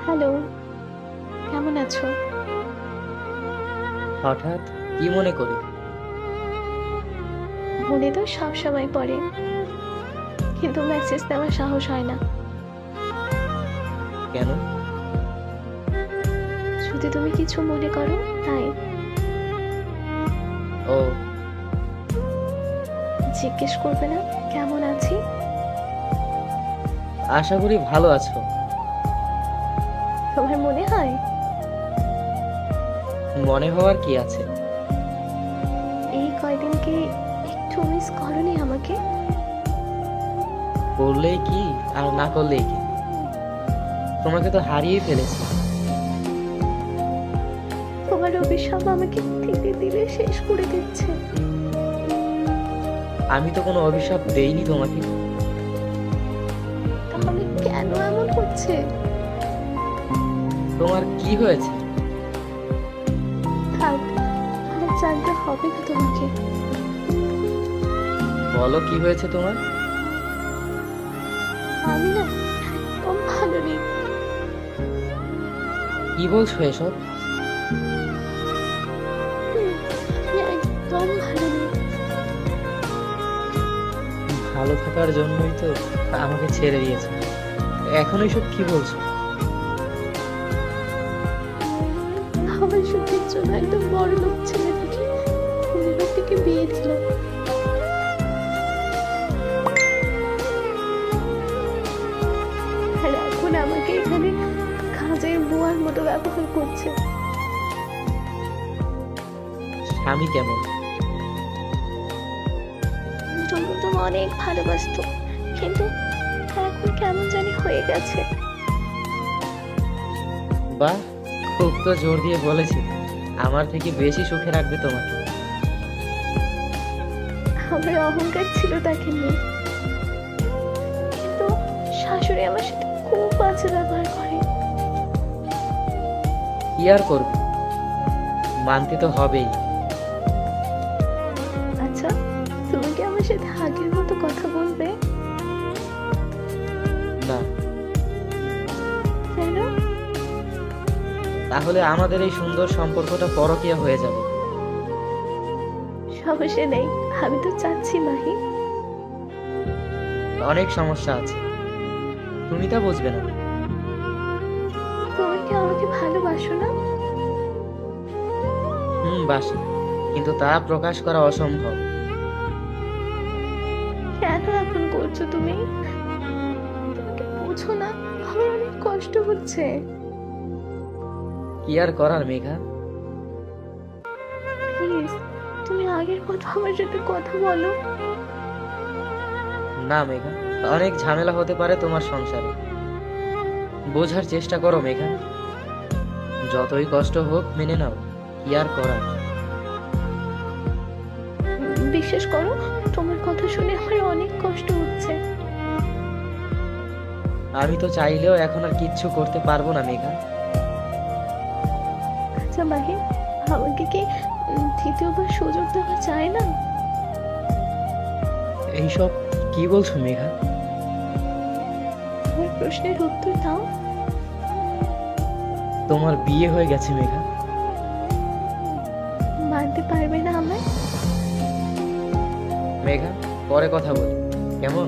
Hello, কেমন আছো? হঠাৎ কি মনে করে? মনে তো সব সময় পড়ে, কিন্তু মেসেজ দেওয়ার সাহস হয় না। কেন? যদি তুমি কিছু মনে করো তাই। ও, জিজ্ঞেস করবে না কেমন আছি? আশা করি ভালো আছো। তোমার মনে হয়? মনে হওয়ার কি আছে? এই কয়দিন কি একটু মিস করনি আমাকে? করলেই কি আর না করলেই কি? তোমাকে তো হারিয়ে ফেলেছি। তোমার অভিশাপ আমাকে ধীরে ধীরে শেষ করে দিচ্ছে। আমি তো কোনো অভিশাপ দেইনি তোমাকে। তাহলে কেন এমন হচ্ছে? তোমার কি হয়েছে? থাক, আর জানতে হবে না তোমাকে। বলো কি হয়েছে তোমার? আমি না একদম ভালো নেই। কি বলছো এসব? আমি একদম ভালো নেই। ভালো থাকার জন্যই তো আমাকে ছেড়ে দিয়েছে। এখন এসব কি বলছো? আমার সুখের জন্য একদম বড় লোক ছেলে থেকে পরিবার থেকে বিয়ে দিল। আর এখন আমাকে এখানে কাজের বুয়ার মতো ব্যবহার করছে। স্বামী কেমন? টুমটুম অনেক ভালোবাসতো, কিন্তু এখন কেমন জানি হয়ে গেছে। বাহ, খুব তো জোর দিয়ে বলেছি আমার থেকে বেশি সুখে রাখবে তোমাকে। আমার অহংকার ছিল তাকে নিয়ে, কিন্তু শাশুড়ি আমার সাথে খুব বাজে ব্যবহার করে। কি আর করবে, মানতে তো হবেই। আচ্ছা, তুমি কি আমার সাথে আগের মতো কথা বলবে? না, কেন? তাহলে আমাদের এই সুন্দর সম্পর্কটা পরকীয়া হয়ে যাবে। সমস্যা নেই, আমি তো চাচ্ছি মাহি। অনেক সমস্যা আছে, তুমি তা বুঝবে না। তুমি কি আমাকে ভালোবাসো না? বাসি, কিন্তু তা প্রকাশ করা অসম্ভব। কেন এখন করছো তুমি? তোমাকে বুঝো না, আমার অনেক কষ্ট হচ্ছে। কি আর করার মেঘা। প্লিজ, তুমি আগের মতো আমার সাথে কথা বলো। না মেঘা, অনেক ঝামেলা হতে পারে তোমার সংসারে। বোঝার চেষ্টা করো মেঘা। যতই কষ্ট হোক মেনে নাও, কি আর করার। বিশ্বাস করো, তোমার কথা শুনে আমার অনেক কষ্ট হচ্ছে। আমি তো চাইলেও এখন আর কিচ্ছু করতে পারবো না মেঘা। আচ্ছা মাহি, আমাকে কি দ্বিতীয়বার সুযোগ দেওয়া যায় না? এইসব কি বলছো মেঘা? আমার প্রশ্নের উত্তর দাও। তোমার বিয়ে হয়ে গেছে মেঘা। মানতে পারবে না আমায়? মেঘা, পরে কথা বলি, কেমন?